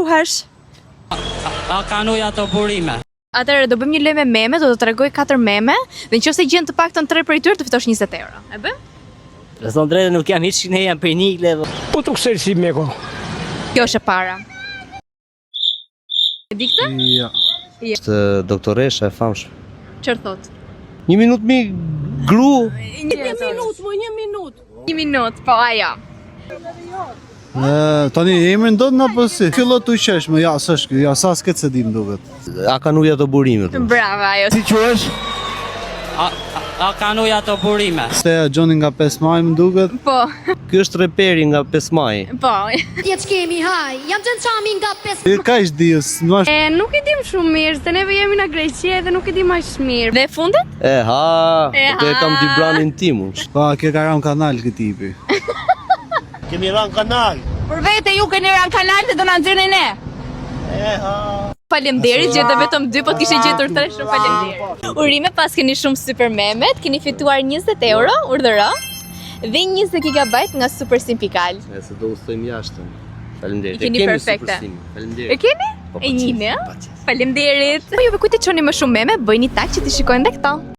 ruhesh? A kanë uja të burime? Atëherë do bëjmë një lojë me meme, do të tregoj 4 meme dhe nëse gjen të paktën 3 prej tyre të fitosh 20 euro. E bëjmë? Të thonë drejtë nuk jam hiç ne jam për nikle. Po të kësër si meko. Kjo është e para. E di këtë? Ja. Është doktoresha e famshme. Çfarë thot? 1 minutë mi gru. 1 minutë, po ajo. Tani emrin do në apo si? Fillo të uqesh, më ja, s'është, ja, sa s'ket se dim duket. A kanë uja të burimit? Bravo ajo. Si quhesh? A kanë uja të burime? Ste Gjoni nga 5 maj më duket. Po, Ky është reperi nga 5 maj. po. Jetë kemi haj, jam të në qami nga 5. Ka ish diës, në Nuk e dim shumë mirë, se neve jemi në Greqi dhe nuk e dim aq mirë. Dhe fundit? Këtë e kam dy branin timun. pa, ke ka ram kanal këtë tipi. Kemi ran kanal. Për vete ju keni ran kanal dhe do na nxjerrni ne. Faleminderit, gjetëm vetëm 2, po të kishe gjetur 3, shumë faleminderit. Urime, pas keni shumë super memet, keni fituar 20 euro, urdhëro, dhe 20 GB nga Super Sim Pikal. Nëse do ustojmë jashtën. Faleminderit. I keni perfekte. Faleminderit. E keni? E njini, ë? Faleminderit. Po juve kujt të çoni më shumë meme, bëjni tag që ti shikojnë dhe këto.